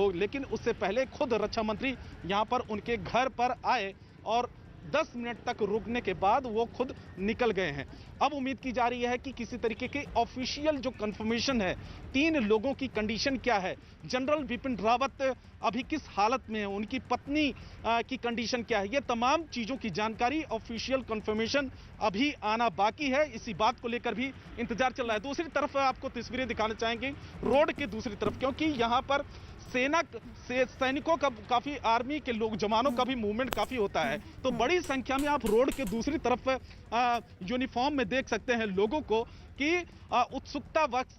लोग, लेकिन उससे पहले खुद रक्षा मंत्री यहाँ पर उनके घर पर आए और 10 मिनट तक रुकने के बाद वो खुद निकल गए हैं। अब उम्मीद की जा रही है कि किसी तरीके की ऑफिशियल जो कंफर्मेशन है, 3 लोगों की कंडीशन क्या है, जनरल बिपिन रावत अभी किस हालत में है, उनकी पत्नी की कंडीशन क्या है, ये तमाम चीज़ों की जानकारी, ऑफिशियल कंफर्मेशन अभी आना बाकी है। इसी बात को लेकर भी इंतजार चल रहा है। दूसरी तरफ आपको तस्वीरें दिखाना चाहेंगे रोड के दूसरी तरफ, क्योंकि यहाँ पर सेना से सैनिकों का, काफी आर्मी के लोग, जवानों का भी मूवमेंट काफी होता है, तो बड़ी संख्या में आप रोड के दूसरी तरफ यूनिफॉर्म में देख सकते हैं लोगों को कि उत्सुकता वक्त,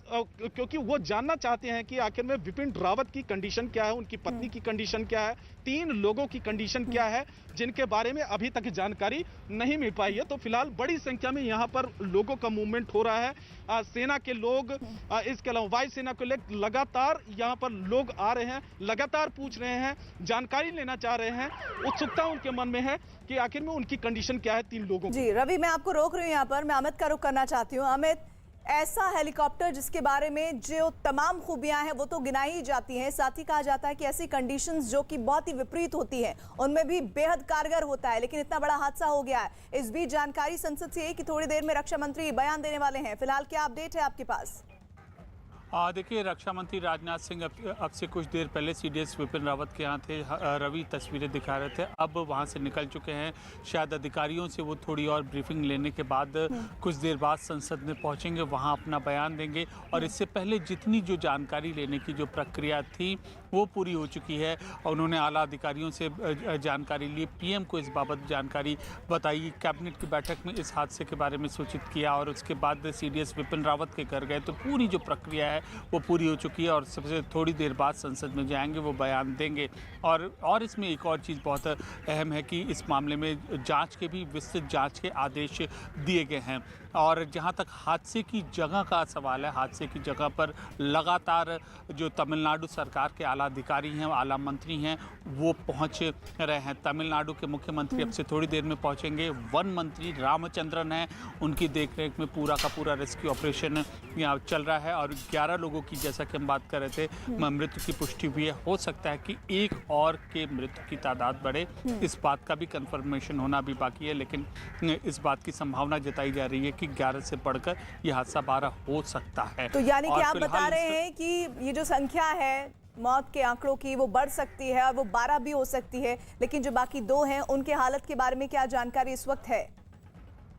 क्योंकि वो जानना चाहते हैं कि आखिर में विपिन रावत की कंडीशन क्या है, उनकी पत्नी की कंडीशन क्या है, 3 लोगों की कंडीशन क्या है, जिनके बारे में अभी तक जानकारी नहीं मिल पाई है। तो फिलहाल बड़ी संख्या में यहाँ पर लोगों का मूवमेंट हो रहा है। सेना के लोग, इसके अलावा वायुसेना को लेकर लगातार यहाँ पर लोग आ रहे हैं, लगातार पूछ रहे हैं, जानकारी लेना चाह रहे हैं, उत्सुकता उनके मन में है कि आखिर में उनकी कंडीशन क्या है 3 लोगों की। जी रवि, मैं आपको रोक रही हूँ यहाँ पर, मैं अमित का रुख करना चाहती हूँ। अमित, ऐसा हेलीकॉप्टर जिसके बारे में जो तमाम खूबियां हैं वो तो गिनाई ही जाती हैं, साथ ही कहा जाता है कि ऐसी कंडीशंस जो कि बहुत ही विपरीत होती हैं उनमें भी बेहद कारगर होता है, लेकिन इतना बड़ा हादसा हो गया है। इस बीच जानकारी संसद से कि थोड़ी देर में रक्षा मंत्री बयान देने वाले हैं, फिलहाल क्या अपडेट है आपके पास? देखिए, रक्षा मंत्री राजनाथ सिंह अब से कुछ देर पहले सीडीएस विपिन रावत के यहाँ थे। रवि तस्वीरें दिखा रहे थे, अब वहाँ से निकल चुके हैं। शायद अधिकारियों से वो थोड़ी और ब्रीफिंग लेने के बाद कुछ देर बाद संसद में पहुँचेंगे, वहाँ अपना बयान देंगे। और इससे पहले जितनी जो जानकारी लेने की जो प्रक्रिया थी वो पूरी हो चुकी है। उन्होंने आला अधिकारियों से जानकारी ली, पीएम को इस बाबत जानकारी बताई, कैबिनेट की बैठक में इस हादसे के बारे में सूचित किया और उसके बाद सीडीएस विपिन रावत के घर गए। तो पूरी जो प्रक्रिया है वो पूरी हो चुकी है और सबसे थोड़ी देर बाद संसद में जाएंगे, वो बयान देंगे। और इसमें एक और चीज़ बहुत अहम है कि इस मामले में जांच के भी विस्तृत जांच के आदेश दिए गए हैं। और जहां तक हादसे की जगह का सवाल है, हादसे की जगह पर लगातार जो तमिलनाडु सरकार के आला अधिकारी हैं, आला मंत्री हैं, वो पहुंच रहे हैं। तमिलनाडु के मुख्यमंत्री अब से थोड़ी देर में पहुंचेंगे। वन मंत्री रामचंद्रन हैं, उनकी देखरेख में पूरा का पूरा रेस्क्यू ऑपरेशन यहाँ चल रहा है। और 11 लोगों की, जैसा कि हम बात कर रहे थे, मृत्यु की पुष्टि हुई है। हो सकता है कि एक और के मृत्यु की तादाद बढ़े, इस बात का भी कंफर्मेशन होना भी बाकी है, लेकिन इस बात की संभावना जताई जा रही है कि 11 से बढ़कर यह हादसा 12 हो सकता है। तो यानी कि आप बता रहे हैं कि ये जो संख्या है मौत के आंकड़ों की वो बढ़ सकती है और वो 12 भी हो सकती है, लेकिन जो बाकी 2 हैं उनके हालत के बारे में क्या जानकारी इस वक्त है?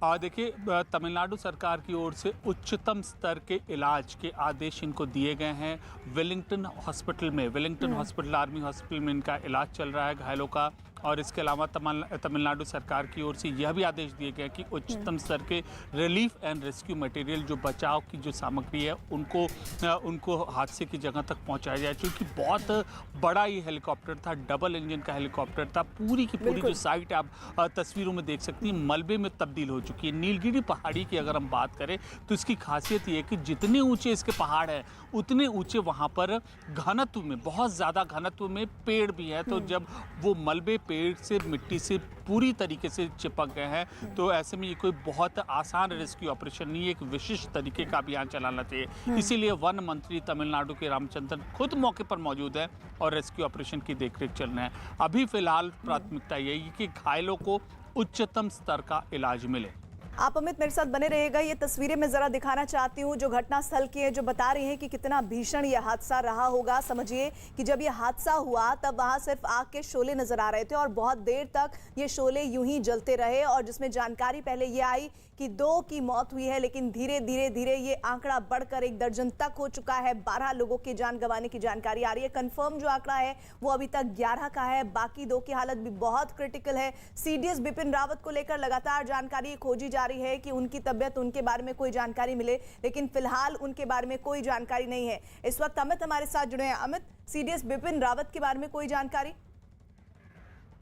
देखिए, तमिलनाडु सरकार की ओर से उच्चतम स्तर के इलाज के आदेश इनको दिए गए हैं। वेलिंगटन हॉस्पिटल, आर्मी हॉस्पिटल में इनका इलाज चल रहा है घायलों का। और इसके अलावा तमिलनाडु सरकार की ओर से यह भी आदेश दिए गए कि उच्चतम स्तर के रिलीफ एंड रेस्क्यू मटेरियल, जो बचाव की जो सामग्री है, उनको हादसे की जगह तक पहुंचाया जाए। क्योंकि बहुत बड़ा ये हेलीकॉप्टर था, डबल इंजन का हेलीकॉप्टर था। पूरी की पूरी जो साइट आप तस्वीरों में देख सकती हैं मलबे में तब्दील हो चुकी है। नीलगिरी पहाड़ी की अगर हम बात करें तो इसकी खासियत ये है कि जितने ऊँचे इसके पहाड़ हैं उतने ऊँचे वहाँ पर घनत्व में, बहुत ज़्यादा घनत्व में पेड़ भी है। तो जब वो मलबे पेड़ से, मिट्टी से पूरी तरीके से चिपक गए हैं, तो ऐसे में ये कोई बहुत आसान रेस्क्यू ऑपरेशन नहीं है, एक विशिष्ट तरीके का अभियान चलाना चाहिए। इसीलिए वन मंत्री तमिलनाडु के रामचंद्रन खुद मौके पर मौजूद है और रेस्क्यू ऑपरेशन की देखरेख चल रहा है। अभी फिलहाल प्राथमिकता यही है कि घायलों को उच्चतम स्तर का इलाज मिले। आप अमित मेरे साथ बने रहिएगा। ये तस्वीरें मैं जरा दिखाना चाहती हूँ जो घटनास्थल की है, जो बता रही हैं कि कितना भीषण ये हादसा रहा होगा। समझिए कि जब ये हादसा हुआ तब वहां सिर्फ आग के शोले नजर आ रहे थे और बहुत देर तक ये शोले यूं ही जलते रहे। और जिसमें जानकारी पहले ये आई कि 2 की मौत हुई है, लेकिन धीरे धीरे ये आंकड़ा बढ़कर 1 दर्जन तक हो चुका है। 12 लोगों की जान गंवाने की जानकारी आ रही है। कंफर्म जो आंकड़ा है वो अभी तक 11 का है, बाकी 2 की हालत भी बहुत क्रिटिकल है। सीडीएस बिपिन रावत को लेकर लगातार जानकारी खोजी जा रही है कि उनकी तबीयत, उनके बारे में कोई जानकारी मिले, लेकिन फिलहाल उनके बारे में कोई जानकारी नहीं है। इस वक्त अमित हमारे साथ जुड़े हैं। अमित, सीडीएस बिपिन रावत के बारे में कोई जानकारी?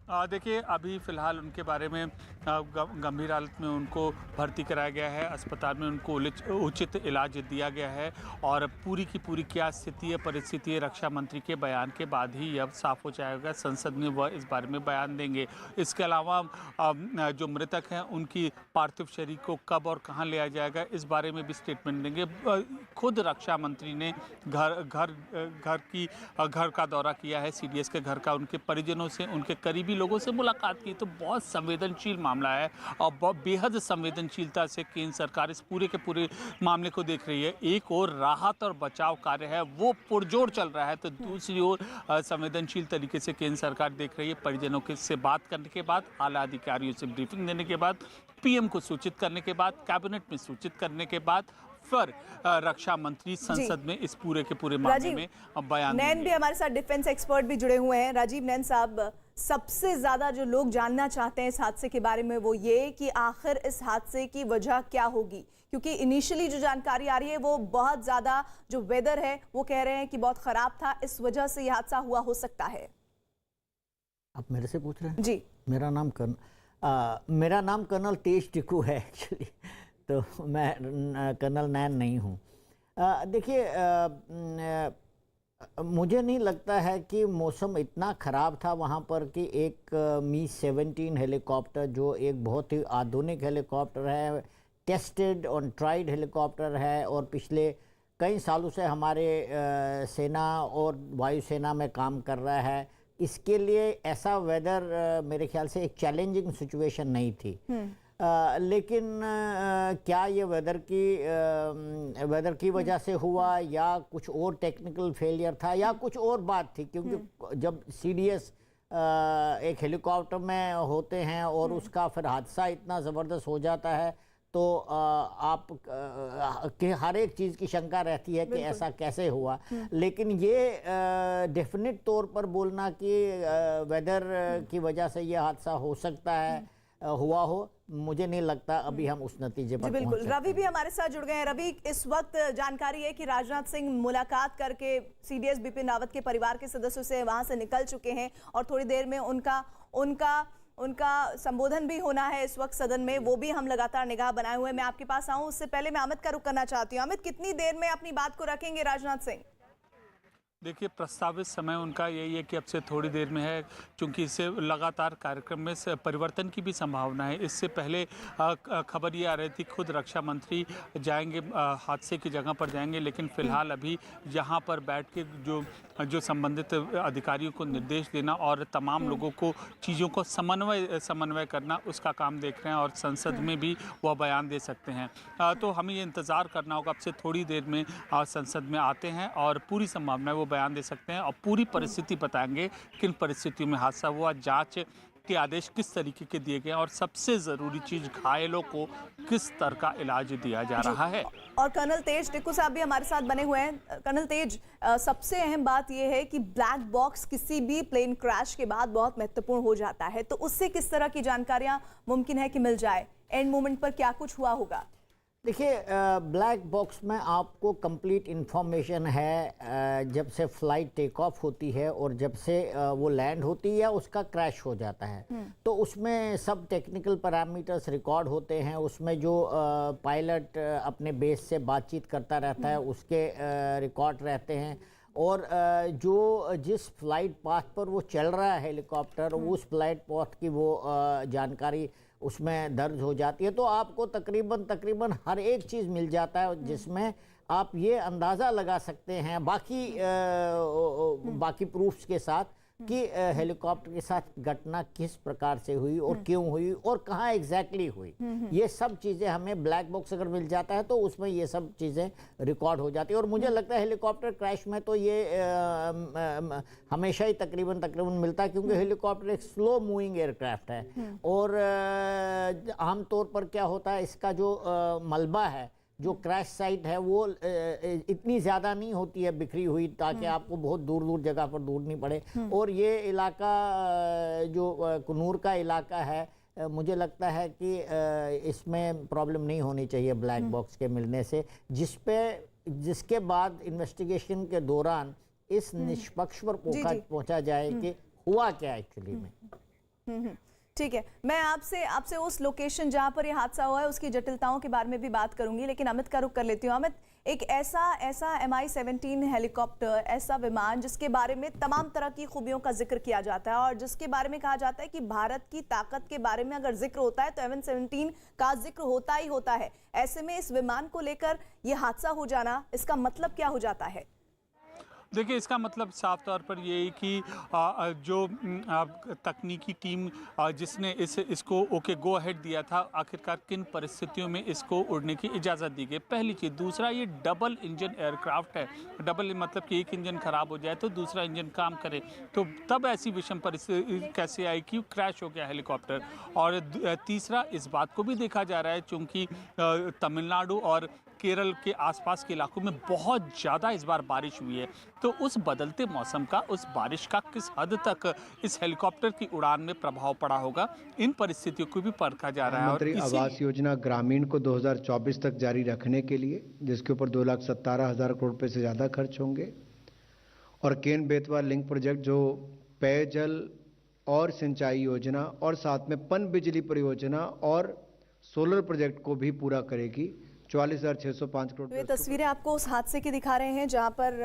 देखिए, अभी फ़िलहाल उनके बारे में गंभीर हालत में उनको भर्ती कराया गया है, अस्पताल में उनको उचित इलाज दिया गया है और पूरी की पूरी क्या स्थिति है, परिस्थिति है, रक्षा मंत्री के बयान के बाद ही अब साफ हो जाएगा। संसद में वह इस बारे में बयान देंगे। इसके अलावा जो मृतक हैं उनकी पार्थिव शरीर को कब और कहाँ लिया जाएगा, इस बारे में भी स्टेटमेंट देंगे। खुद रक्षा मंत्री ने घर का दौरा किया है, सीडीएस के घर का, उनके परिजनों से, उनके करीबी लोगों से मुलाकात की। तो बहुत संवेदनशील मामला है और बेहद संवेदनशीलता से केंद्र सरकार इस पूरे के पूरे मामले को देख रही है। एक ओर राहत और बचाव कार्य है वो पुरजोर चल रहा है, तो दूसरी ओर संवेदनशील तरीके से केंद्र सरकार देख रही है। परिजनों के से बात करने के बाद, आला अधिकारियों से ब्रीफिंग देने के बाद, पीएम को सूचित करने के बाद, कैबिनेट में सूचित करने के बाद फिर रक्षा मंत्री संसद में इस पूरे के पूरे मामले में बयान देंगे। नैन भी हमारे साथ डिफेंस एक्सपर्ट भी जुड़े हुए हैं। राजीव नैन साहब, सबसे ज्यादा जो लोग जानना चाहते हैं इस हादसे के बारे में वो ये कि आखिर इस हादसे की वजह क्या होगी, क्योंकि इनिशियली जो जानकारी आ रही है वो बहुत ज्यादा, जो वेदर है वो कह रहे हैं कि बहुत खराब था, इस वजह से यह हादसा हुआ हो सकता है। आप मेरे से पूछ रहे हैं? जी। मेरा नाम कर्नल तेज टिक्कू है एक्चुअली, तो मैं कर्नल नैन नहीं हूँ। देखिए, मुझे नहीं लगता है कि मौसम इतना ख़राब था वहाँ पर कि एक मी-17 हेलीकॉप्टर, जो एक बहुत ही आधुनिक हेलीकॉप्टर है, टेस्टेड और ट्राइड हेलीकॉप्टर है और पिछले कई सालों से हमारे सेना और वायुसेना में काम कर रहा है, इसके लिए ऐसा वेदर मेरे ख्याल से एक चैलेंजिंग सिचुएशन नहीं थी। लेकिन क्या ये वेदर की वजह से हुआ या कुछ और टेक्निकल फेलियर था या कुछ और बात थी, क्योंकि जब सीडीएस एक हेलीकॉप्टर में होते हैं और उसका फिर हादसा इतना ज़बरदस्त हो जाता है तो आप के हर एक चीज़ की शंका रहती है कि ऐसा कैसे हुआ। लेकिन ये डेफिनेट तौर पर बोलना कि वेदर की वजह से ये हादसा हो सकता है, हुआ हो, मुझे नहीं लगता अभी हम उस नतीजे पर बिल्कुल। पहुंच सकते हैं। रवि भी हमारे साथ जुड़ गए हैं। रवि, इस वक्त जानकारी है कि राजनाथ सिंह मुलाकात करके सीडीएस बिपिन रावत के परिवार के सदस्यों से वहां से निकल चुके हैं और थोड़ी देर में उनका संबोधन भी होना है इस वक्त सदन में, वो भी हम लगातार निगाह बनाए हुए। मैं आपके पास आऊं उससे पहले मैं अमित का रुख करना चाहती हूँ। अमित, कितनी देर में अपनी बात को रखेंगे राजनाथ सिंह? देखिए, प्रस्तावित समय उनका यही है कि अब से थोड़ी देर में है, क्योंकि इससे लगातार कार्यक्रम में परिवर्तन की भी संभावना है। इससे पहले खबर ये आ रही थी खुद रक्षा मंत्री जाएंगे, हादसे की जगह पर जाएंगे, लेकिन फिलहाल अभी यहाँ पर बैठ के जो संबंधित अधिकारियों को निर्देश देना और तमाम लोगों को चीज़ों को समन्वय करना, उसका काम देख रहे हैं और संसद में भी वह बयान दे सकते हैं। तो हमें ये इंतज़ार करना होगा, अब से थोड़ी देर में संसद में आते हैं और पूरी संभावना वो बयान दे सकते हैं और पूरी परिस्थिति बताएंगे, किन परिस्थितियों में हादसा हुआ, जांच के आदेश किस तरीके के दिए गए और सबसे ज़रूरी चीज़ घायलों को किस स्तर का इलाज दिया जा रहा है। और कर्नल तेज टिक्कू साहब भी हमारे साथ बने हुए हैं। कर्नल तेज, सबसे अहम बात यह है कि ब्लैक बॉक्स किसी भी प्लेन क्रैश के बाद बहुत महत्वपूर्ण हो जाता है, तो उससे किस तरह की जानकारियां मुमकिन है कि मिल जाए? एंड मोमेंट पर क्या कुछ हुआ होगा? देखिए, ब्लैक बॉक्स में आपको कंप्लीट इन्फॉर्मेशन है जब से फ़्लाइट टेक ऑफ होती है और जब से वो लैंड होती है या उसका क्रैश हो जाता है, तो उसमें सब टेक्निकल पैरामीटर्स रिकॉर्ड होते हैं। उसमें जो पायलट अपने बेस से बातचीत करता रहता है उसके रिकॉर्ड रहते हैं और जो जिस फ्लाइट पाथ पर वो चल रहा है हेलीकॉप्टर, उस फ्लाइट पाथ की वो जानकारी उसमें दर्ज हो जाती है। तो आपको तकरीबन हर एक चीज़ मिल जाता है जिसमें आप ये अंदाज़ा लगा सकते हैं बाकी प्रूफ्स के साथ कि हेलीकॉप्टर के साथ घटना किस प्रकार से हुई और क्यों हुई और कहाँ एग्जैक्टली हुई। ये सब चीज़ें हमें ब्लैक बॉक्स अगर मिल जाता है तो उसमें ये सब चीज़ें रिकॉर्ड हो जाती है। और मुझे लगता है हेलीकॉप्टर क्रैश में तो ये हमेशा ही तकरीबन मिलता है, क्योंकि हेलीकॉप्टर एक स्लो मूविंग एयरक्राफ्ट है और आमतौर पर क्या होता है, इसका जो मलबा है, जो क्रैश साइट है, वो इतनी ज़्यादा नहीं होती है बिखरी हुई ताकि आपको बहुत दूर जगह पर ढूंढनी पड़े। और ये इलाका जो कुन्नूर का इलाका है, मुझे लगता है कि इसमें प्रॉब्लम नहीं होनी चाहिए ब्लैक बॉक्स के मिलने से, जिसके बाद इन्वेस्टिगेशन के दौरान इस निष्पक्ष पर पहुंचा जाए कि हुआ क्या एक्चुअली में। ठीक है, मैं आपसे उस लोकेशन जहां पर ये हादसा हुआ है उसकी जटिलताओं के बारे में भी बात करूंगी, लेकिन अमित का रुख कर लेती हूँ। अमित, एक ऐसा MI-17 हेलीकॉप्टर, ऐसा विमान जिसके बारे में तमाम तरह की खूबियों का जिक्र किया जाता है और जिसके बारे में कहा जाता है कि भारत की ताकत के बारे में अगर जिक्र होता है तो MI-17 का जिक्र होता ही होता है। ऐसे में इस विमान को लेकर यह हादसा हो जाना, इसका मतलब क्या हो जाता है? देखिए, इसका मतलब साफ तौर पर ये है कि जो तकनीकी टीम जिसने इसको ओके गो अहेड दिया था, आखिरकार किन परिस्थितियों में इसको उड़ने की इजाज़त दी गई, पहली चीज़। दूसरा, ये डबल इंजन एयरक्राफ्ट है। डबल मतलब कि एक इंजन खराब हो जाए तो दूसरा इंजन काम करे, तो तब ऐसी विषम परिस्थिति कैसे आई कि क्रैश हो गया हेलीकॉप्टर। और तीसरा, इस बात को भी देखा जा रहा है चूँकि तमिलनाडु और केरल के आसपास के इलाकों में बहुत ज़्यादा इस बार बारिश हुई है, तो उस बदलते मौसम का, उस बारिश का किस हद तक इस हेलीकॉप्टर की उड़ान में प्रभाव पड़ा होगा, इन परिस्थितियों को भी परखा जा रहा है। और आवास योजना ग्रामीण को 2024 तक जारी रखने के लिए, जिसके ऊपर 2,17,000 करोड़ रुपए से ज़्यादा खर्च होंगे, और केन बेतवा लिंक प्रोजेक्ट जो पेयजल और सिंचाई योजना और साथ में पनबिजली परियोजना और सोलर प्रोजेक्ट को भी पूरा करेगी, 44,605 करोड़। तो ये तस्वीरें आपको उस हादसे की दिखा रहे हैं जहां पर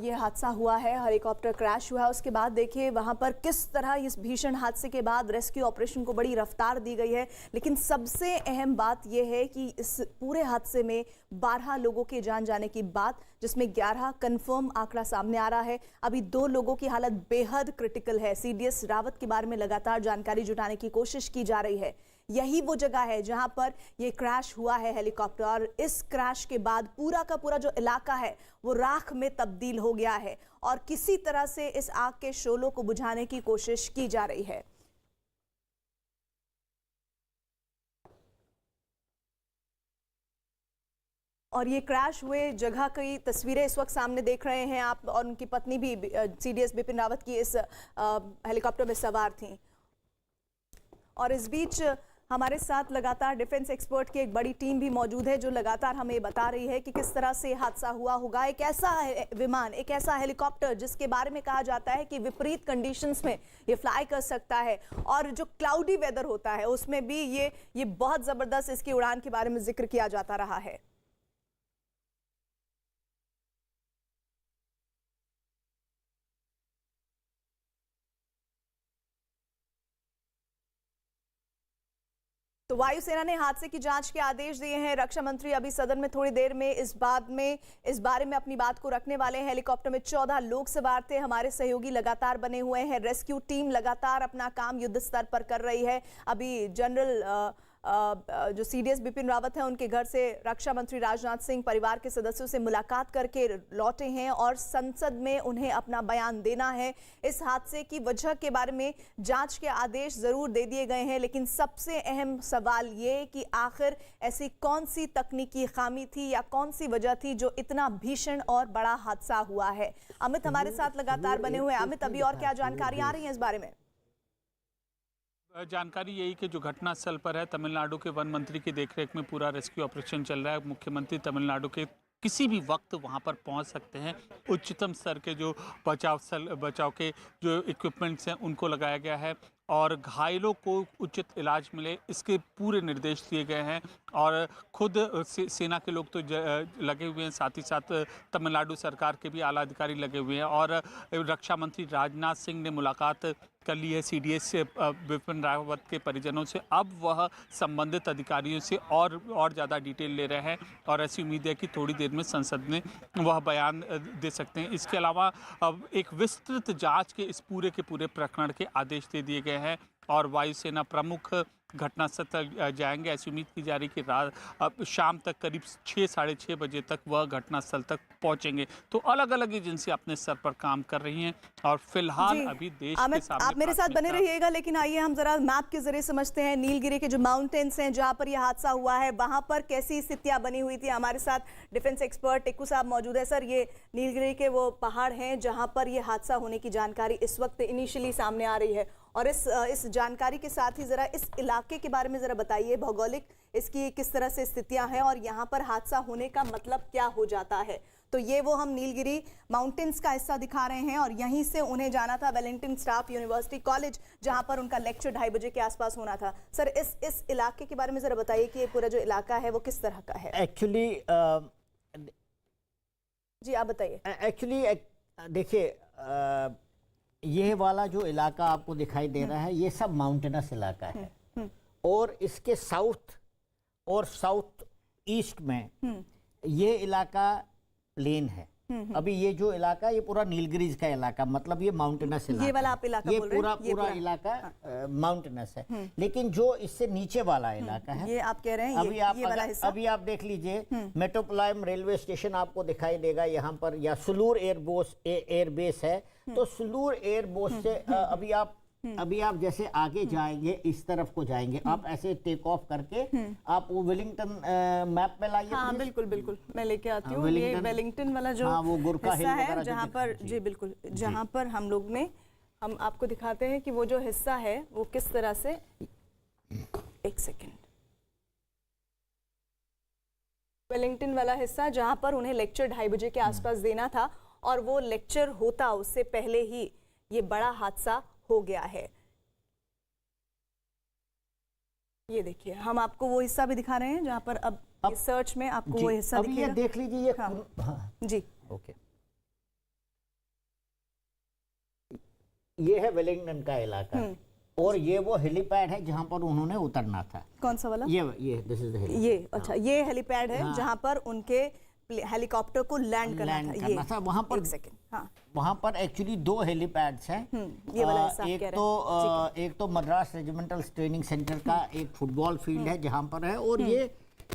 ये हादसा हुआ है, हेलीकॉप्टर क्रैश हुआ है। उसके बाद देखिए वहां पर किस तरह इस भीषण हादसे के बाद रेस्क्यू ऑपरेशन को बड़ी रफ्तार दी गई है। लेकिन सबसे अहम बात यह है कि इस पूरे हादसे में 12 लोगों के जान जाने की बात, जिसमें 11 कंफर्म आंकड़ा सामने आ रहा है। अभी 2 लोगों की हालत बेहद क्रिटिकल है। CDS रावत के बारे में लगातार जानकारी जुटाने की कोशिश की जा रही है। यही वो जगह है जहां पर ये क्रैश हुआ है हेलीकॉप्टर, और इस क्रैश के बाद पूरा का पूरा जो इलाका है वो राख में तब्दील हो गया है और किसी तरह से इस आग के शोलों को बुझाने की कोशिश की जा रही है। और ये क्रैश हुए जगह की तस्वीरें इस वक्त सामने देख रहे हैं आप, और उनकी पत्नी भी CDS बिपिन रावत की इस हेलीकॉप्टर में सवार थी। और इस बीच हमारे साथ लगातार डिफेंस एक्सपर्ट की एक बड़ी टीम भी मौजूद है जो लगातार हमें बता रही है कि किस तरह से हादसा हुआ होगा। एक ऐसा विमान, एक ऐसा हेलीकॉप्टर जिसके बारे में कहा जाता है कि विपरीत कंडीशंस में ये फ्लाई कर सकता है, और जो क्लाउडी वेदर होता है उसमें भी ये बहुत ज़बरदस्त इसकी उड़ान के बारे में जिक्र किया जाता रहा है। तो वायुसेना ने हादसे की जांच के आदेश दिए हैं। रक्षा मंत्री अभी सदन में थोड़ी देर में इस बारे में अपनी बात को रखने वाले हैं। हेलीकॉप्टर में 14 लोग सवार थे। हमारे सहयोगी लगातार बने हुए हैं। रेस्क्यू टीम लगातार अपना काम युद्ध स्तर पर कर रही है। अभी जनरल जो CDS बिपिन रावत हैं उनके घर से रक्षा मंत्री राजनाथ सिंह परिवार के सदस्यों से मुलाकात करके लौटे हैं और संसद में उन्हें अपना बयान देना है। इस हादसे की वजह के बारे में जांच के आदेश जरूर दे दिए गए हैं, लेकिन सबसे अहम सवाल ये कि आखिर ऐसी कौन सी तकनीकी खामी थी या कौन सी वजह थी जो इतना भीषण और बड़ा हादसा हुआ है। अमित हमारे साथ लगातार बने हुए हैं। अमित, अभी और क्या जानकारी आ रही है इस बारे में? जानकारी यही कि जो घटनास्थल पर है, तमिलनाडु के वन मंत्री की देखरेख में पूरा रेस्क्यू ऑपरेशन चल रहा है। मुख्यमंत्री तमिलनाडु के किसी भी वक्त वहां पर पहुंच सकते हैं। उच्चतम स्तर के जो बचाव के जो इक्विपमेंट्स हैं उनको लगाया गया है और घायलों को उचित इलाज मिले, इसके पूरे निर्देश दिए गए हैं। और खुद सेना के लोग तो लगे हुए हैं, साथ ही साथ तमिलनाडु सरकार के भी आला अधिकारी लगे हुए हैं। और रक्षा मंत्री राजनाथ सिंह ने मुलाकात कर ली है CDS बिपिन रावत के परिजनों से। अब वह संबंधित अधिकारियों से और ज़्यादा डिटेल ले रहे हैं और ऐसी उम्मीद है कि थोड़ी देर में संसद में वह बयान दे सकते हैं। इसके अलावा अब एक विस्तृत जांच के इस पूरे के पूरे प्रकरण के आदेश दे दिए गए हैं और वायुसेना प्रमुख घटनास्थल तक जाएंगे। ऐसी उम्मीद की जा रही कि अब शाम तक करीब 6 साढ़े 6 बजे तक वह घटनास्थल तक पहुंचेंगे। तो अलग अलग एजेंसी अपने स्तर पर काम कर रही हैं और फिलहाल अभी देश के सामने आप मेरे साथ बने रहिएगा, लेकिन आइए हम जरा मैप के जरिए समझते हैं नीलगिरी के जो माउंटेन्स हैं जहां पर यह हादसा हुआ है, वहां पर कैसी स्थितियां बनी हुई थी। हमारे साथ डिफेंस एक्सपर्ट टिक्कू साहब मौजूद है। सर, ये नीलगिरी के वो पहाड़ हैं जहां पर यह हादसा होने की जानकारी इस वक्त इनिशियली सामने आ रही है, और इस जानकारी के साथ ही जरा इस इलाके के बारे में जरा बताइए, भौगोलिक इसकी किस तरह से स्थितियां हैं और यहाँ पर हादसा होने का मतलब क्या हो जाता है। तो ये वो हम नीलगिरी माउंटेन्स का हिस्सा दिखा रहे हैं और यहीं से उन्हें जाना था वेलिंगटन स्टाफ यूनिवर्सिटी कॉलेज, जहां पर उनका लेक्चर 2:30 बजे के आसपास होना था। सर, इस इलाके के बारे में जरा बताइए कि ये पूरा जो इलाका है वो किस तरह का है। एक्चुअली जी आप बताइए। एक्चुअली देखिए, ये वाला जो इलाका आपको दिखाई दे रहा है ये सब माउंटेनस इलाका है और इसके साउथ और साउथ ईस्ट में ये इलाका प्लेन है। अभी ये जो इलाका ये पूरा नीलगिरीज का इलाका, मतलब ये माउंटेनस इलाका, ये वाला आप इलाका ये बोल रहे हैं? पूरा इलाका माउंटेनस है। लेकिन जो इससे नीचे वाला इलाका है, ये आप कह रहे हैं अभी आप देख लीजिए, मेट्रोपोलिटन रेलवे स्टेशन आपको दिखाई देगा यहाँ पर, या सुलूर एयरबेस है। तो सुलूर एयरबेस से अभी आप जैसे आगे जाएंगे, इस तरफ को जाएंगे, आप ऐसे टेक ऑफ करके आप वो वेलिंगटन मैप पे लाइए। हाँ बिल्कुल बिल्कुल, मैं लेके आती हूँ। ये वेलिंगटन वाला जो वो गुरखा हिल है जहाँ पर, जी बिल्कुल, जहाँ पर हम आपको दिखाते हैं कि वो जो हिस्सा है वो किस तरह से। एक सेकेंड, वेलिंगटन वाला हिस्सा जहाँ पर उन्हें लेक्चर 2:30 बजे के आसपास देना था और वो लेक्चर होता उससे पहले ही ये बड़ा हादसा हो गया है। ये देखिए, हम आपको वो हिस्सा भी दिखा रहे हैं जहां पर अब सर्च में आपको वो हिस्सा दिखेगा। ये देख लीजिए, ये हाँ। जी ओके, ये है वेलिंगटन का इलाका और ये वो हेलीपैड है जहां पर उन्होंने उतरना था। कौन सा वाला? ये दिस इज द हेलीपैड। ये अच्छा, ये हेलीपैड है जहां पर उनके हेलीकॉप्टर को लैंड करना था। वहां पर, एक सेकंड, हाँ, वहां पर एक्चुअली 2 हेलीपैड्स हैं। ये वाला हिस्सा आप कह रहे हैं। एक तो मद्रास रेजिमेंटल ट्रेनिंग सेंटर का एक फुटबॉल फील्ड है जहां पर है, और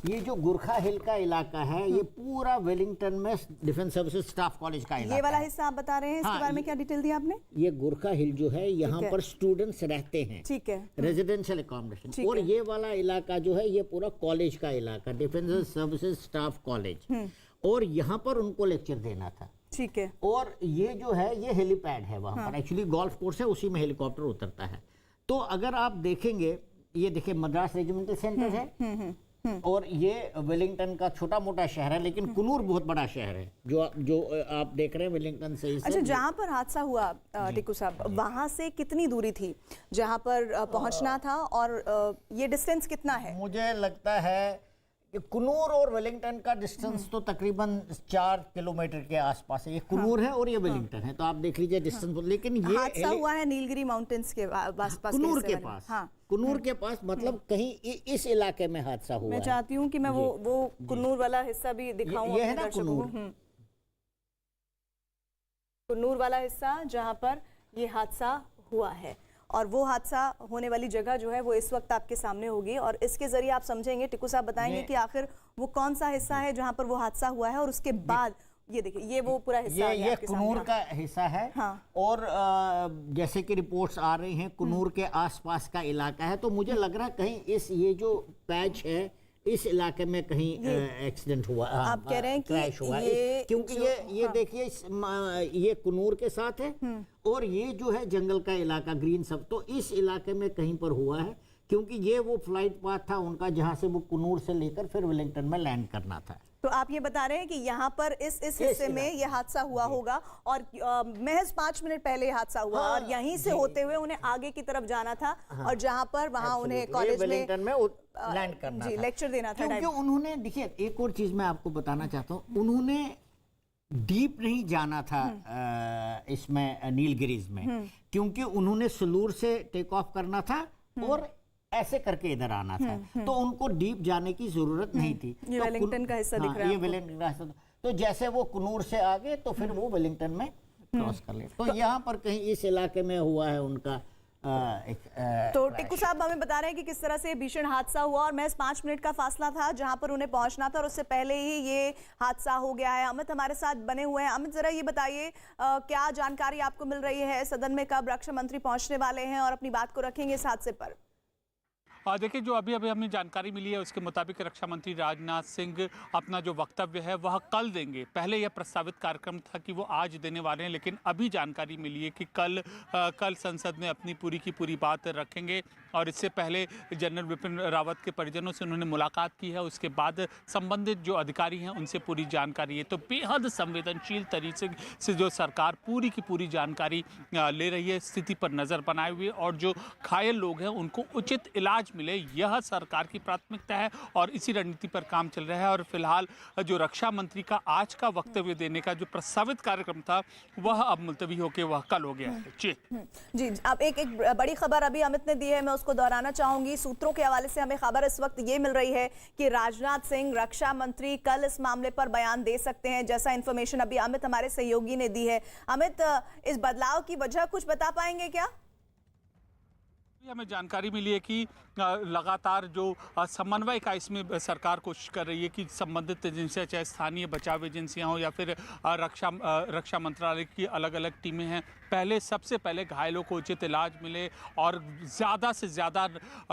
ये जो गुरखा हिल का इलाका है ये पूरा वेलिंगटन में डिफेंस सर्विसेज स्टाफ कॉलेज का इलाका। ये वाला हिस्सा आप बता रहे हैं, इसके बारे में क्या डिटेल दी आपने? ये गुरखा हिल जो है यहाँ पर स्टूडेंट्स रहते हैं, ठीक है, रेजिडेंशियल अकोमोडेशन। और ये वाला इलाका जो है ये पूरा कॉलेज का इलाका, डिफेंस सर्विसेज स्टाफ कॉलेज, और यहाँ पर उनको लेक्चर देना था। ठीक है। और ये जो है ये हेलीपैड है वहाँ पर, एक्चुअली गोल्फ कोर्स है, उसी में हेलीकॉप्टर उतरता है। तो अगर आप देखेंगे, ये देखिए मद्रास रेजिमेंटल सेंटर है और ये वेलिंगटन का छोटा मोटा शहर है, लेकिन कुनूर बहुत बड़ा शहर है जो आप देख रहे हैं वेलिंगटन से। अच्छा, जहाँ पर हादसा हुआ टिक्कू साहब, वहाँ से कितनी दूरी थी जहाँ पर पहुँचना था, और ये डिस्टेंस कितना है? मुझे लगता है कुनूर और वेलिंगटन का डिस्टेंस तो तकरीबन 4 किलोमीटर के आसपास है। ये कुनूर है और ये वेलिंगटन है, तो आप देख लीजिए डिस्टेंस। लेकिन ये हादसा हुआ है नीलगिरी माउंटेन्स के आसपास, कुनूर के पास। कुनूर के पास, मतलब कहीं इस इलाके में हादसा हुआ। मैं चाहती हूँ कि मैं वो कुन्नूर वाला हिस्सा भी दिखाऊं। ये है ना कुन्नूर वाला हिस्सा जहाँ पर ये हादसा हुआ है, और वो हादसा होने वाली जगह जो है वो इस वक्त आपके सामने होगी, और इसके जरिए आप समझेंगे, टिक्कू साहब बताएंगे कि आखिर वो कौन सा हिस्सा है जहां पर वो हादसा हुआ है। और उसके बाद ये देखिए, ये वो पूरा हिस्सा है, ये कुनूर का हिस्सा है। हाँ। और जैसे कि रिपोर्ट्स आ रही हैं कुनूर के आसपास का इलाका है, तो मुझे लग रहा है कहीं ये जो पैच है इस इलाके में कहीं एक्सीडेंट हुआ, आप कह रहे हैं क्रैश हुआ, क्योंकि ये देखिए ये कुनूर के साथ है और ये जो है जंगल का इलाका ग्रीन सब, तो इस इलाके में कहीं पर हुआ है, क्योंकि ये वो फ्लाइट पाथ था उनका जहां से वो कुनूर से लेकर फिर वेलिंगटन में लैंड करना था। तो आप ये बता रहे हैं कि यहाँ पर इस हिस्से में ये हादसा हुआ होगा, और महज 5 मिनट पहले ये हादसा हुआ, और यहीं से होते हुए उन्हें आगे की तरफ जाना था, और जहाँ पर वहाँ उन्हें कॉलेज में लैंड करना था, लेक्चर देना था। क्योंकि उन्होंने, देखिए एक और चीज मैं आपको बताना चाहता हूँ, उन्होंने डीप नहीं जाना था इसमें नीलगिरीज में, क्योंकि उन्होंने सुलूर से टेक ऑफ करना था और ऐसे करके इधर आना था, तो उनको डीप जाने की जरूरत नहीं थी। ये तो वेलिंगटन का हिस्सा दिख रहा है, ये वेलिंगटन का हिस्सा। तो जैसे वो कुनूर से आगे तो फिर वो वेलिंगटन में क्रॉस कर ले, तो यहाँ पर कहीं इस इलाके में हुआ है उनका तो टिक्कू साहब हमें बता रहे हैं कि किस तरह से भीषण हादसा हुआ, और महज 5 मिनट का फासला था जहां पर उन्हें पहुंचना था, और उससे पहले ही ये हादसा हो गया है। अमित हमारे साथ बने हुए हैं। अमित, जरा ये बताइए क्या जानकारी आपको मिल रही है, सदन में कब रक्षा मंत्री पहुंचने वाले हैं और अपनी बात को रखेंगे इस हादसे पर? देखिए, जो अभी हमें जानकारी मिली है उसके मुताबिक रक्षा मंत्री राजनाथ सिंह अपना जो वक्तव्य है वह कल देंगे। पहले यह प्रस्तावित कार्यक्रम था कि वो आज देने वाले हैं, लेकिन अभी जानकारी मिली है कि कल संसद में अपनी पूरी की पूरी बात रखेंगे। और इससे पहले जनरल विपिन रावत के परिजनों से उन्होंने मुलाकात की है, उसके बाद संबंधित जो अधिकारी हैं उनसे पूरी जानकारी है। तो बेहद संवेदनशील तरीके से जो सरकार पूरी की पूरी जानकारी ले रही है, स्थिति पर नज़र बनाए हुए, और जो घायल लोग हैं उनको उचित इलाज मिले, यह सरकार की प्राथमिकता है और इसी रणनीति पर काम चल रहा है। और फिलहाल जो रक्षा मंत्री का आज का वक्तव्य देने का जो प्रस्तावित कार्यक्रम था वह अब मुलतवी होकर वह कल हो गया है। जी, अब एक बड़ी खबर अभी अमित ने दी है, मैं उसको दोहराना चाहूंगी। सूत्रों के हवाले से हमें खबर इस वक्त ये मिल रही है कि राजनाथ सिंह रक्षा मंत्री कल इस मामले पर बयान दे सकते हैं, जैसा इंफॉर्मेशन अभी अमित हमारे सहयोगी ने दी है। अमित, इस बदलाव की वजह कुछ बता पाएंगे क्या? हमें जानकारी मिली है कि लगातार जो समन्वय का इसमें सरकार कोशिश कर रही है कि संबंधित एजेंसियां, चाहे स्थानीय बचाव एजेंसियां हो या फिर रक्षा मंत्रालय की अलग अलग टीमें हैं, सबसे पहले घायलों को उचित इलाज मिले और ज़्यादा से ज़्यादा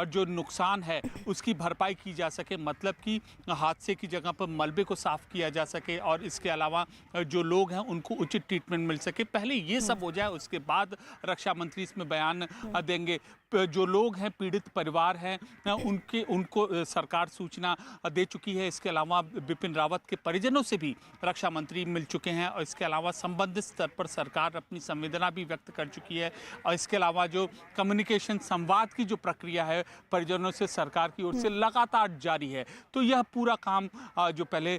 जो नुकसान है उसकी भरपाई की जा सके। मतलब कि हादसे की जगह पर मलबे को साफ़ किया जा सके और इसके अलावा जो लोग हैं उनको उचित ट्रीटमेंट मिल सके। पहले ये सब हो जाए, उसके बाद रक्षा मंत्री इसमें बयान देंगे। जो लोग हैं, पीड़ित परिवार हैं, उनको सरकार सूचना दे चुकी है। इसके अलावा बिपिन रावत के परिजनों से भी रक्षा मंत्री मिल चुके हैं और इसके अलावा संबंधित स्तर पर सरकार अपनी संवेदना भी व्यक्त कर चुकी है। और इसके अलावा जो कम्युनिकेशन संवाद की जो प्रक्रिया है परिजनों से सरकार की ओर से लगातार जारी है। तो यह पूरा काम जो पहले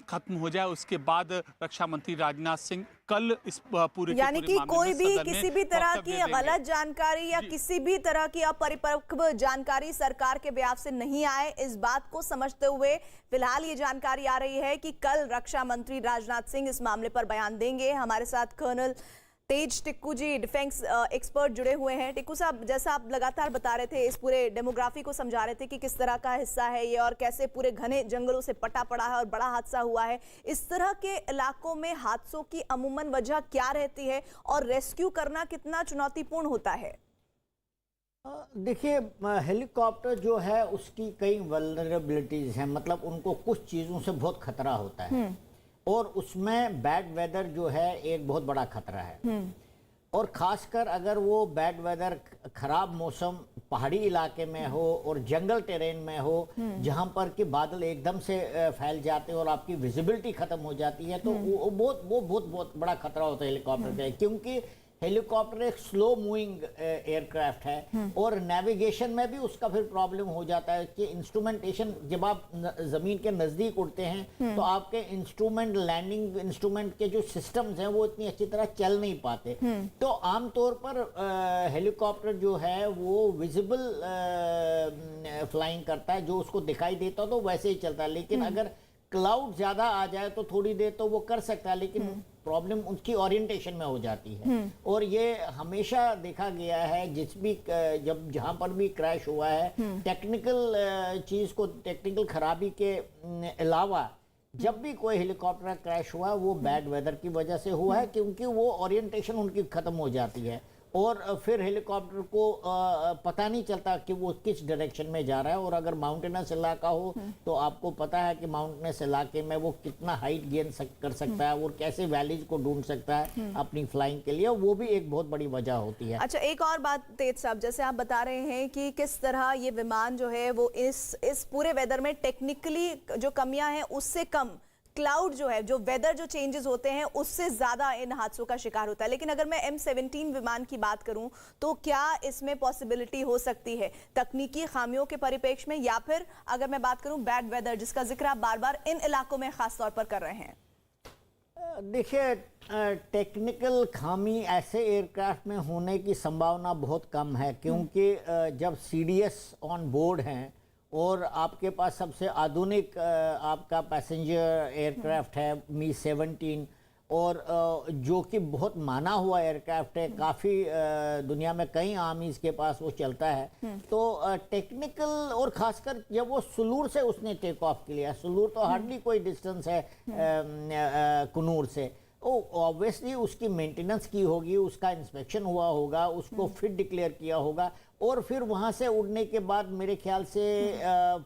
खत्म हो जाए, उसके बाद रक्षा मंत्री राजनाथ सिंह कल इस पूरे यानी कि कोई भी किसी भी तरह की गलत जानकारी या किसी भी तरह की अपरिपक्व जानकारी सरकार के बयान से नहीं आए, इस बात को समझते हुए फिलहाल ये जानकारी आ रही है कि कल रक्षा मंत्री राजनाथ सिंह इस मामले पर बयान देंगे। हमारे साथ कर्नल तेज टिक्कू जी, डिफेंस एक्सपर्ट, जुड़े हुए हैं। टिक्कू साहब, जैसा आप लगातार बता रहे थे, इस पूरे डेमोग्राफी को समझा रहे थे कि किस तरह का हिस्सा है ये और कैसे पूरे घने जंगलों से पटा पड़ा है और बड़ा हादसा हुआ है। इस तरह के इलाकों में हादसों की अमूमन वजह क्या रहती है और रेस्क्यू करना कितना चुनौतीपूर्ण होता है? देखिए, हेलीकॉप्टर जो है उसकी कई वल्नरेबिलिटीज हैं, मतलब उनको कुछ चीज़ों से बहुत खतरा होता है और उसमें बैड वेदर जो है एक बहुत बड़ा खतरा है। और ख़ासकर अगर वो बैड वेदर, ख़राब मौसम पहाड़ी इलाके में हो और जंगल टेरेन में हो, जहाँ पर कि बादल एकदम से फैल जाते हैं और आपकी विजिबिलिटी ख़त्म हो जाती है, तो वो बहुत बड़ा खतरा होता है हेलीकॉप्टर का। क्योंकि हेलीकॉप्टर एक स्लो मूविंग एयरक्राफ्ट है और नेविगेशन में भी उसका फिर प्रॉब्लम हो जाता है कि इंस्ट्रूमेंटेशन, जब आप ज़मीन के नज़दीक उड़ते हैं तो आपके इंस्ट्रूमेंट, लैंडिंग इंस्ट्रूमेंट के जो सिस्टम्स हैं वो इतनी अच्छी तरह चल नहीं पाते। तो आमतौर पर हेलीकॉप्टर जो है वो विजिबल फ्लाइंग करता है, जो उसको दिखाई देता तो वैसे ही चलता है। लेकिन अगर क्लाउड ज़्यादा आ जाए तो थोड़ी देर तो वो कर सकता है, लेकिन प्रॉब्लम उसकी ओरिएंटेशन में हो जाती है। और ये हमेशा देखा गया है जब जहाँ पर भी क्रैश हुआ है, टेक्निकल चीज़ को, टेक्निकल खराबी के अलावा जब भी कोई हेलीकॉप्टर क्रैश हुआ वो बैड वेदर की वजह से हुआ है, क्योंकि वो ओरिएंटेशन उनकी ख़त्म हो जाती है और फिर हेलीकॉप्टर को पता नहीं चलता कि वो किस डायरेक्शन में जा रहा है। और अगर माउंटेनस इलाका हो तो आपको पता है कि माउंटेनस इलाके में वो कितना हाइट गेन कर सकता है और कैसे वैलीज को ढूंढ सकता है अपनी फ्लाइंग के लिए, वो भी एक बहुत बड़ी वजह होती है। अच्छा, एक और बात तेज साहब, जैसे आप बता रहे हैं कि किस तरह ये विमान जो है वो इस पूरे वेदर में टेक्निकली जो कमियां हैं उससे कम, क्लाउड जो है, जो वेदर जो चेंजेस होते हैं उससे ज्यादा इन हादसों का शिकार होता है। लेकिन अगर मैं M17 विमान की बात करूं तो क्या इसमें पॉसिबिलिटी हो सकती है तकनीकी खामियों के परिप्रेक्ष्य में, या फिर अगर मैं बात करूं बैड वेदर जिसका जिक्र आप बार बार इन इलाकों में खास तौर पर कर रहे हैं? देखिए, टेक्निकल खामी ऐसे एयरक्राफ्ट में होने की संभावना बहुत कम है, क्योंकि जब CDS ऑन बोर्ड हैं और आपके पास सबसे आधुनिक आपका पैसेंजर एयरक्राफ्ट है Mi-17 और जो कि बहुत माना हुआ एयरक्राफ्ट है, काफ़ी दुनिया में कई आर्मीज़ के पास वो चलता है। तो टेक्निकल, और ख़ासकर जब वो सुलूर से उसने टेक ऑफ किया, सुलूर तो हार्डली कोई डिस्टेंस है कुनूर से, ऑब्वियसली उसकी मेंटेनेंस की होगी, उसका इंस्पेक्शन हुआ होगा, उसको फिट डिक्लेयर किया होगा, और फिर वहां से उड़ने के बाद मेरे ख्याल से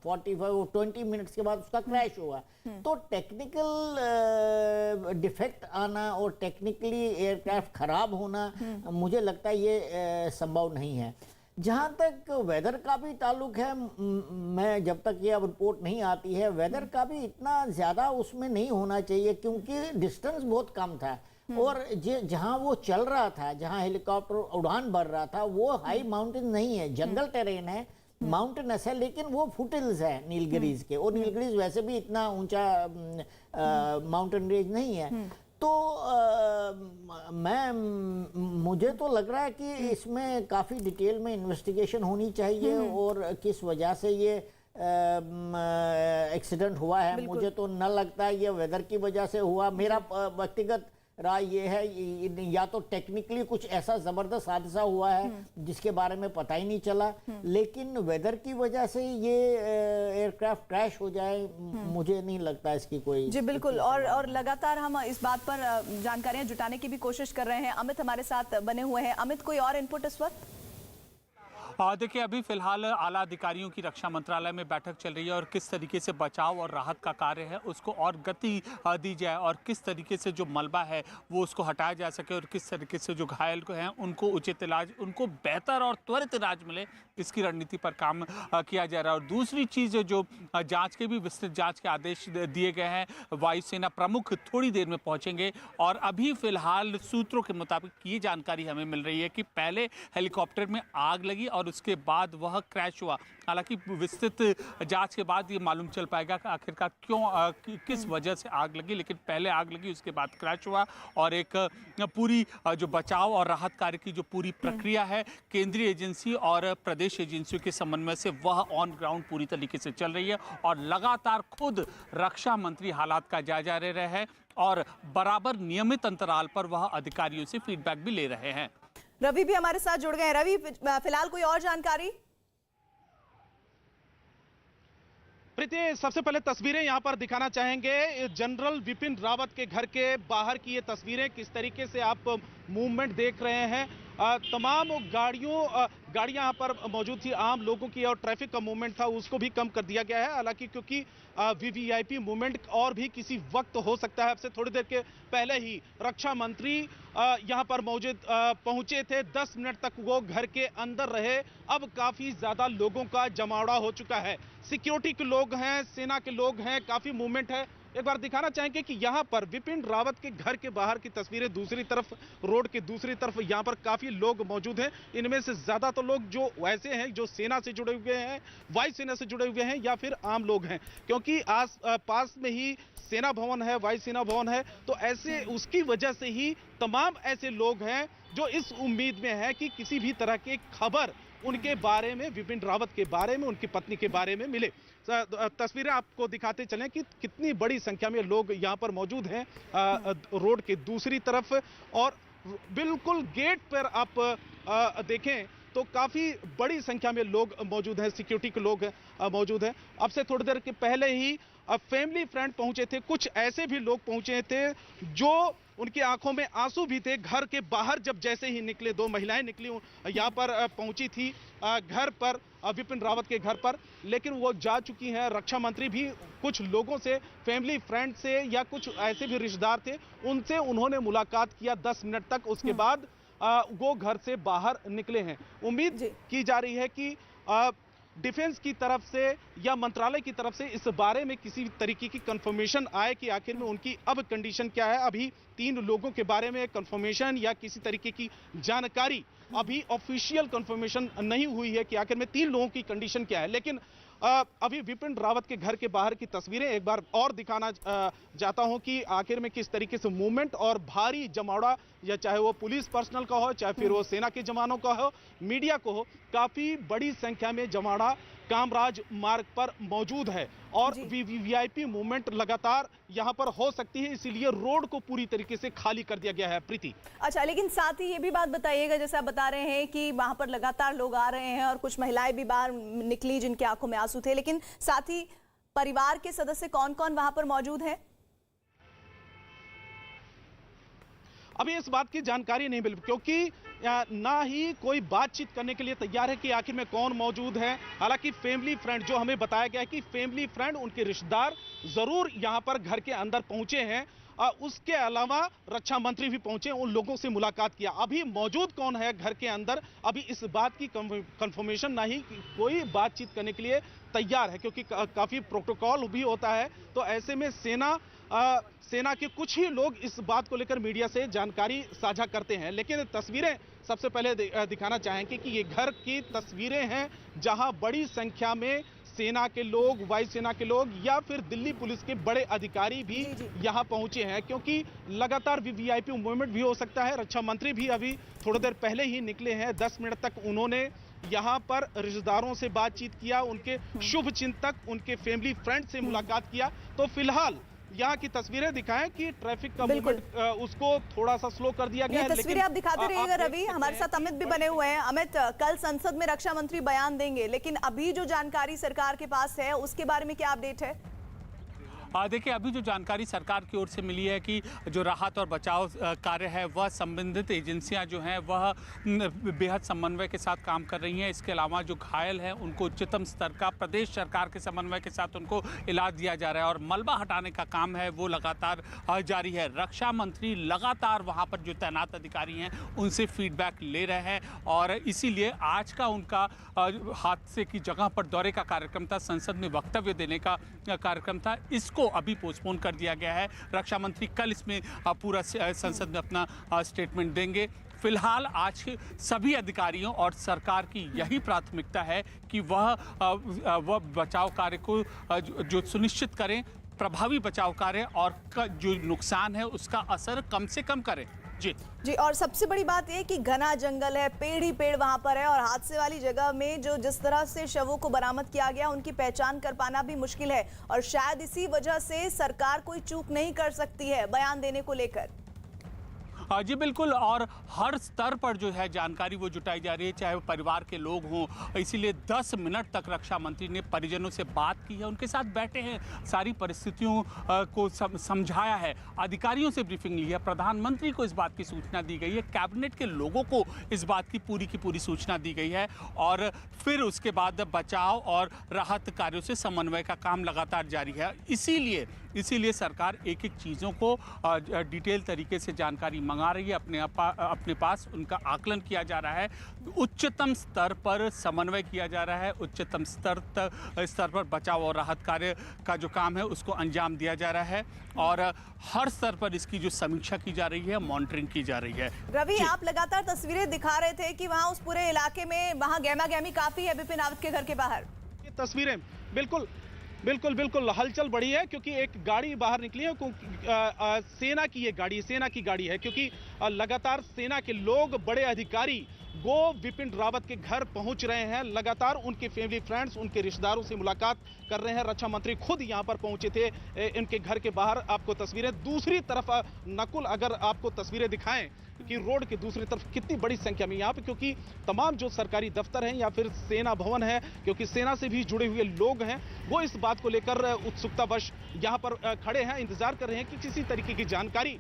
45 और 20 मिनट्स के बाद उसका क्रैश हुआ। तो टेक्निकल डिफेक्ट आना और टेक्निकली एयरक्राफ्ट खराब होना मुझे लगता है ये संभव नहीं है। जहाँ तक वेदर का भी ताल्लुक है, मैं जब तक ये अब रिपोर्ट नहीं आती है, वेदर का भी इतना ज़्यादा उसमें नहीं होना चाहिए, क्योंकि डिस्टेंस बहुत कम था और जहाँ वो चल रहा था, जहाँ हेलीकॉप्टर उड़ान भर रहा था, वो हाई माउंटेन नहीं है, जंगल टेरेन है, माउंटेनस है, लेकिन वो फुटहिल्स है नीलगिरीज के, और नीलगिरीज वैसे भी इतना ऊंचा माउंटेन रेंज नहीं है। तो मुझे तो लग रहा है कि इसमें काफ़ी डिटेल में इन्वेस्टिगेशन होनी चाहिए और किस वजह से ये एक्सीडेंट हुआ है। मुझे तो न लगता है ये वेदर की वजह से हुआ। मेरा व्यक्तिगत राय ये है, या तो टेक्निकली कुछ ऐसा जबरदस्त हादसा हुआ है जिसके बारे में पता ही नहीं चला, लेकिन वेदर की वजह से ये एयरक्राफ्ट क्रैश हो जाए, मुझे नहीं लगता इसकी कोई। जी बिल्कुल, और लगातार हम इस बात पर जानकारियां जुटाने की भी कोशिश कर रहे हैं। अमित हमारे साथ बने हुए हैं। अमित, कोई और इनपुट इस वक्त? देखिए, अभी फिलहाल आला अधिकारियों की रक्षा मंत्रालय में बैठक चल रही है और किस तरीके से बचाव और राहत का कार्य है उसको और गति दी जाए और किस तरीके से जो मलबा है वो उसको हटाया जा सके और किस तरीके से जो घायल को हैं उनको उचित इलाज, उनको बेहतर और त्वरित इलाज मिले, इसकी रणनीति पर काम किया जा रहा है। और दूसरी चीज़ जो जाँच के भी विस्तृत जाँच के आदेश दिए गए हैं, वायुसेना प्रमुख थोड़ी देर में पहुँचेंगे और अभी फिलहाल सूत्रों के मुताबिक ये जानकारी हमें मिल रही है कि पहले हेलीकॉप्टर में आग लगी और उसके बाद वह क्रैश हुआ। हालांकि विस्तृत जांच के बाद ये मालूम चल पाएगा कि आखिरकार क्यों किस वजह से आग लगी, लेकिन पहले आग लगी उसके बाद क्रैश हुआ। और एक पूरी जो बचाव और राहत कार्य की जो पूरी प्रक्रिया है केंद्रीय एजेंसी और प्रदेश एजेंसियों के समन्वय से वह ऑन ग्राउंड पूरी तरीके से चल रही है और लगातार खुद रक्षा मंत्री हालात का जायजा ले रहे हैं और बराबर नियमित अंतराल पर वह अधिकारियों से फीडबैक भी ले रहे हैं। रवि भी हमारे साथ जुड़ गए हैं। रवि, फिलहाल कोई और जानकारी? प्रीति, सबसे पहले तस्वीरें यहां पर दिखाना चाहेंगे जनरल विपिन रावत के घर के बाहर की ये तस्वीरें, किस तरीके से आप मूवमेंट देख रहे हैं। तमाम गाड़ियां यहाँ पर मौजूद थी, आम लोगों की, और ट्रैफिक का मूवमेंट था उसको भी कम कर दिया गया है। हालांकि क्योंकि वीवीआईपी मूवमेंट और भी किसी वक्त हो सकता है। अब से थोड़ी देर के पहले ही रक्षा मंत्री यहाँ पर मौजूद पहुंचे थे, 10 मिनट तक वो घर के अंदर रहे। अब काफी ज्यादा लोगों का जमावड़ा हो चुका है, सिक्योरिटी के लोग हैं, सेना के लोग हैं, काफी मूवमेंट है। एक बार दिखाना चाहेंगे कि यहाँ पर विपिन रावत के घर के बाहर की तस्वीरें, दूसरी तरफ रोड के दूसरी तरफ यहाँ पर काफी लोग मौजूद हैं। इनमें से ज्यादा तो लोग जो वैसे हैं जो सेना से जुड़े हुए हैं, वायुसेना से जुड़े हुए हैं, या फिर आम लोग हैं, क्योंकि आस पास में ही सेना भवन है, वायुसेना भवन है। तो ऐसे उसकी वजह से ही तमाम ऐसे लोग हैं जो इस उम्मीद में है कि किसी भी तरह की खबर उनके बारे में, विपिन रावत के बारे में, उनकी पत्नी के बारे में मिले। तस्वीरें आपको दिखाते चलें कि कितनी बड़ी संख्या में लोग यहाँ पर मौजूद हैं रोड के दूसरी तरफ। और बिल्कुल गेट पर आप देखें तो काफी बड़ी संख्या में लोग मौजूद हैं, सिक्योरिटी के लोग मौजूद हैं। अब से थोड़ी देर के पहले ही फैमिली फ्रेंड पहुंचे थे, कुछ ऐसे भी लोग पहुंचे थे जो उनकी आंखों में आंसू भी थे। घर के बाहर जब जैसे ही निकले, 2 महिलाएं निकली यहाँ पर पहुंची थी घर पर, विपिन रावत के घर पर, लेकिन वो जा चुकी हैं। रक्षा मंत्री भी कुछ लोगों से, फैमिली फ्रेंड से या कुछ ऐसे भी रिश्तेदार थे, उनसे उन्होंने मुलाकात किया 10 मिनट तक। उसके बाद वो घर से बाहर निकले हैं। उम्मीद की जा रही है कि डिफेंस की तरफ से या मंत्रालय की तरफ से इस बारे में किसी तरीके की कंफर्मेशन आए कि आखिर में उनकी अब कंडीशन क्या है। अभी 3 लोगों के बारे में कंफर्मेशन या किसी तरीके की जानकारी, अभी ऑफिशियल कंफर्मेशन नहीं हुई है कि आखिर में 3 लोगों की कंडीशन क्या है। लेकिन अभी विपिन रावत के घर के बाहर की तस्वीरें एक बार और दिखाना चाहता हूं कि आखिर में किस तरीके से मूवमेंट और भारी जमावड़ा, या चाहे वो पुलिस पर्सनल का हो, चाहे फिर वो सेना के जवानों का हो, मीडिया को हो, काफी बड़ी संख्या में जमावड़ा कामराज मार्ग पर मौजूद है। और वीवीआईपी मूवमेंट लगातार यहां पर हो सकती है, इसीलिए रोड को पूरी तरीके से खाली कर दिया गया है। प्रीति, अच्छा, लेकिन साथ ही ये भी बात बताइएगा, जैसे आप बता रहे हैं कि वहां पर लगातार लोग आ रहे हैं और कुछ महिलाएं भी बाहर निकली जिनके आंखों में आंसू थे, लेकिन साथ ही परिवार के सदस्य कौन कौन वहां पर मौजूद हैं? अभी इस बात की जानकारी नहीं मिली, क्योंकि ना ही कोई बातचीत करने के लिए तैयार है कि आखिर में कौन मौजूद है। हालांकि फैमिली फ्रेंड, जो हमें बताया गया है कि फैमिली फ्रेंड, उनके रिश्तेदार जरूर यहां पर घर के अंदर पहुंचे हैं। उसके अलावा रक्षा मंत्री भी पहुंचे, उन लोगों से मुलाकात किया। अभी मौजूद कौन है घर के अंदर, अभी इस बात की कंफर्मेशन नहीं कि कोई बातचीत करने के लिए तैयार है, क्योंकि काफी प्रोटोकॉल भी होता है। तो ऐसे में सेना के कुछ ही लोग इस बात को लेकर मीडिया से जानकारी साझा करते हैं। लेकिन तस्वीरें सबसे पहले दिखाना चाहेंगे कि ये घर की तस्वीरें हैं, जहां बड़ी संख्या में सेना के लोग, वायुसेना के लोग या फिर दिल्ली पुलिस के बड़े अधिकारी भी यहां पहुंचे हैं, क्योंकि लगातार वीवीआईपी मूवमेंट भी हो सकता है। रक्षा मंत्री भी अभी थोड़ी देर पहले ही निकले हैं। 10 मिनट तक उन्होंने यहां पर रिश्तेदारों से बातचीत किया, उनके शुभ चिंतक, उनके फैमिली फ्रेंड से मुलाकात किया। तो फिलहाल यहाँ की तस्वीरें दिखाएं कि ट्रैफिक का मूवमेंट उसको थोड़ा सा स्लो कर दिया गया है। तस्वीरें आप दिखाते रहिएगा रवि। हमारे साथ अमित भी बने हुए हैं। अमित, कल संसद में रक्षा मंत्री बयान देंगे, लेकिन अभी जो जानकारी सरकार के पास है उसके बारे में क्या अपडेट है? देखिए, अभी जो जानकारी सरकार की ओर से मिली है कि जो राहत और बचाव कार्य है वह संबंधित एजेंसियां जो हैं वह बेहद समन्वय के साथ काम कर रही हैं। इसके अलावा जो घायल हैं उनको उच्चतम स्तर का प्रदेश सरकार के समन्वय के साथ उनको इलाज दिया जा रहा है, और मलबा हटाने का काम है वो लगातार जारी है। रक्षा मंत्री लगातार वहाँ पर जो तैनात अधिकारी हैं उनसे फीडबैक ले रहे हैं, और इसीलिए आज का उनका हादसे की जगह पर दौरे का कार्यक्रम था, संसद में वक्तव्य देने का कार्यक्रम था, इसको अभी पोस्टपोन कर दिया गया है। रक्षा मंत्री कल इसमें पूरा संसद में अपना स्टेटमेंट देंगे। फिलहाल आज सभी अधिकारियों और सरकार की यही प्राथमिकता है कि वह बचाव कार्य को जो सुनिश्चित करें, प्रभावी बचाव कार्य, और जो नुकसान है उसका असर कम से कम करें। जी, और सबसे बड़ी बात यह कि घना जंगल है, पेड़ ही पेड़ वहां पर है, और हादसे वाली जगह में जो जिस तरह से शवों को बरामद किया गया उनकी पहचान कर पाना भी मुश्किल है, और शायद इसी वजह से सरकार कोई चूक नहीं कर सकती है बयान देने को लेकर। जी बिल्कुल, और हर स्तर पर जो है जानकारी वो जुटाई जा रही है, चाहे वो परिवार के लोग हों। इसीलिए 10 मिनट तक रक्षा मंत्री ने परिजनों से बात की है, उनके साथ बैठे हैं, सारी परिस्थितियों को समझाया है, अधिकारियों से ब्रीफिंग ली है, प्रधानमंत्री को इस बात की सूचना दी गई है, कैबिनेट के लोगों को इस बात की पूरी सूचना दी गई है, और फिर उसके बाद बचाव और राहत कार्यों से समन्वय का काम लगातार जारी है। इसीलिए सरकार एक चीज़ों को डिटेल तरीके से जानकारी मंगा रही है, अपने पास उनका आकलन किया जा रहा है, उच्चतम स्तर पर समन्वय किया जा रहा है, उच्चतम स्तर पर बचाव और राहत कार्य का जो काम है उसको अंजाम दिया जा रहा है, और हर स्तर पर इसकी जो समीक्षा की जा रही है, मॉनिटरिंग की जा रही है। रवि, आप लगातार तस्वीरें दिखा रहे थे कि वहाँ उस पूरे इलाके में वहाँ गहमा गहमी काफी है बिपिन रावत के घर के बाहर। ये तस्वीरें बिल्कुल हलचल बढ़ी है, क्योंकि एक गाड़ी बाहर निकली है, सेना की गाड़ी है, क्योंकि लगातार सेना के लोग, बड़े अधिकारी वो विपिन रावत के घर पहुंच रहे हैं, लगातार उनके फैमिली फ्रेंड्स, उनके रिश्तेदारों से मुलाकात कर रहे हैं। रक्षा मंत्री खुद यहां पर पहुंचे थे इनके घर के बाहर। आपको तस्वीरें दूसरी तरफ, नकुल अगर आपको तस्वीरें दिखाएं कि रोड के दूसरी तरफ कितनी बड़ी संख्या में यहाँ पे, क्योंकि तमाम जो सरकारी दफ्तर हैं या फिर सेना भवन है, क्योंकि सेना से भी जुड़े हुए लोग हैं, वो इस बात को लेकर उत्सुकतावश यहाँ पर खड़े हैं, इंतजार कर रहे हैं कि किसी तरीके की जानकारी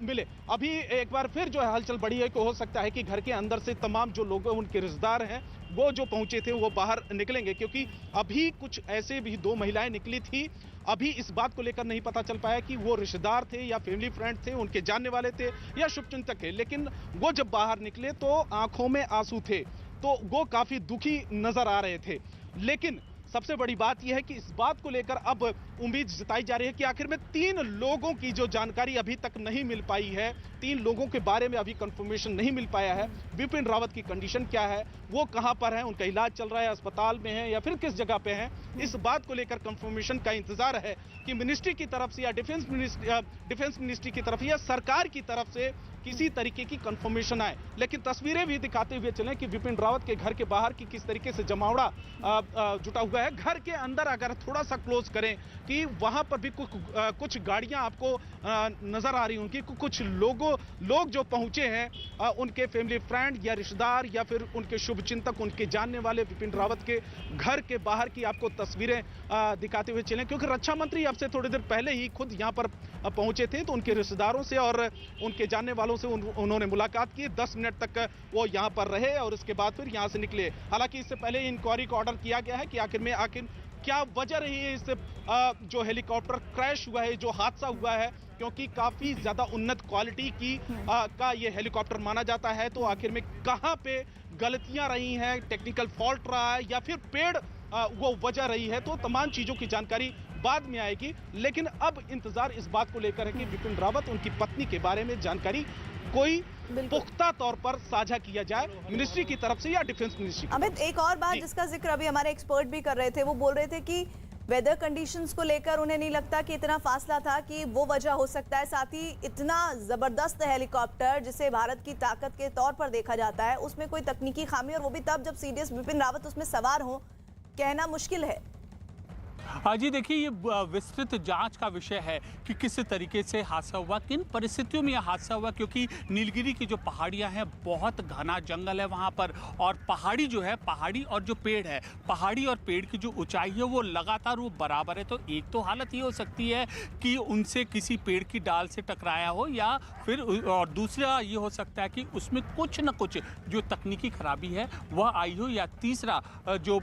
मिले। अभी एक बार फिर जो है हलचल बढ़ी है कि हो सकता है कि घर के अंदर से तमाम जो लोग उनके रिश्तेदार हैं वो जो पहुंचे थे वो बाहर निकलेंगे, क्योंकि अभी कुछ ऐसे भी 2 महिलाएं निकली थी। अभी इस बात को लेकर नहीं पता चल पाया कि वो रिश्तेदार थे या फैमिली फ्रेंड थे, उनके जानने वाले थे या शुभचिंतक थे, लेकिन वो जब बाहर निकले तो आंखों में आंसू थे, तो वो काफी दुखी नजर आ रहे थे। लेकिन सबसे बड़ी बात यह है कि इस बात को लेकर अब उम्मीद जताई जा रही है कि आखिर में 3 लोगों की जो जानकारी अभी तक नहीं मिल पाई है, 3 लोगों के बारे में अभी कंफर्मेशन नहीं मिल पाया है। विपिन रावत की कंडीशन क्या है, वो कहां पर है, उनका इलाज चल रहा है, अस्पताल में है या फिर किस जगह पे है, इस बात को लेकर कंफर्मेशन का इंतजार है कि मिनिस्ट्री की तरफ से या डिफेंस मिनिस्ट्री की तरफ या सरकार की तरफ से किसी तरीके की कंफर्मेशन आए। लेकिन तस्वीरें भी दिखाते हुए चलें कि विपिन रावत के घर के बाहर की किस तरीके से जमावड़ा जुटा हुआ है। घर के अंदर अगर थोड़ा सा क्लोज करें कि वहां पर भी कुछ गाड़ियां आपको नजर आ रही होंगी, कुछ लोग जो पहुंचे हैं, उनके फैमिली फ्रेंड या रिश्तेदार या फिर उनके शुभचिंतक, उनके जानने वाले विपिन रावत के घर के बाहर की आपको तस्वीरें दिखाते हुए चलें, क्योंकि रक्षा मंत्री अब से थोड़ी देर पहले ही खुद यहां पर पहुंचे थे तो उनके रिश्तेदारों से और उनके जानने वालों से उन्होंने मुलाकात की। 10 मिनट तक वो यहाँ पर रहे और उसके बाद फिर यहाँ से निकले। हालांकि इससे पहले इंक्वायरी का ऑर्डर किया गया है कि आखिर क्या वजह रही है इस जो हेलीकॉप्टर क्रैश हुआ है, जो हादसा हुआ है, क्योंकि काफी ज्यादा उन्नत क्वालिटी की का ये हेलीकॉप्टर माना जाता है। तो आखिर में कहां पे गलतियां रही हैं, टेक्निकल फॉल्ट रहा है या फिर पेड़ वो वजह रही है, तो तमाम चीजों की जानकारी बाद में आएगी। लेकिन अब इंतजार इस बात को लेकर है कि विपिन रावत, उनकी पत्नी के बारे में जानकारी कोई पुख्ता तौर पर साझा किया जाए मिनिस्ट्री की तरफ से या डिफेंस मिनिस्ट्री। अमित, एक और बात जिसका जिक्र अभी हमारे एक्सपर्ट भी कर रहे थे, वो बोल रहे थे कि वेदर कंडीशंस को लेकर उन्हें नहीं लगता कि इतना फासला था कि वो वजह हो सकता है। साथ ही इतना जबरदस्त हेलीकॉप्टर जिसे भारत की ताकत के तौर पर देखा जाता है, उसमें कोई तकनीकी खामी, और वो भी तब जब सीडीएस विपिन रावत उसमें सवार हो, कहना मुश्किल है। हाँ जी, देखिए ये विस्तृत जांच का विषय है कि किस तरीके से हादसा हुआ, किन परिस्थितियों में यह हादसा हुआ, क्योंकि नीलगिरी की जो पहाड़ियां हैं, बहुत घना जंगल है वहां पर, और पहाड़ी जो है, पहाड़ी और जो पेड़ है, पहाड़ी और पेड़ की जो ऊंचाई है वो लगातार वो बराबर है। तो एक तो हालत ये हो सकती है कि उनसे किसी पेड़ की डाल से टकराया हो, या फिर और दूसरा ये हो सकता है कि उसमें कुछ न कुछ जो तकनीकी खराबी है वह आई हो, या तीसरा जो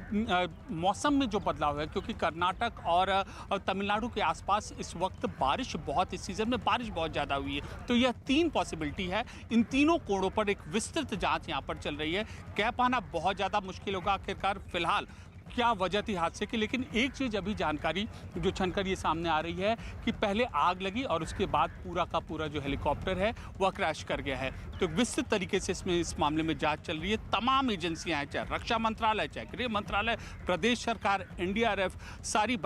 मौसम में जो बदलाव है, क्योंकि कर्नाटक और तमिलनाडु के आसपास इस वक्त बारिश बहुत, इस सीजन में बारिश बहुत ज़्यादा हुई है। तो यह 3 पॉसिबिलिटी है। इन तीनों कोणों पर एक विस्तृत जांच यहाँ पर चल रही है। कह पाना बहुत ज़्यादा मुश्किल होगा आखिरकार फिलहाल क्या वजह थी हादसे की। लेकिन एक चीज़ अभी जानकारी जो छनकर ये सामने आ रही है कि पहले आग लगी और उसके बाद पूरा का पूरा जो हेलीकॉप्टर है वह क्रैश कर गया है। तो विस्तृत तरीके से इस मामले में जांच चल रही है। तमाम एजेंसियां हैं, चाहे रक्षा मंत्रालय, चाहे गृह मंत्रालय, प्रदेश सरकार, NDRF, सारी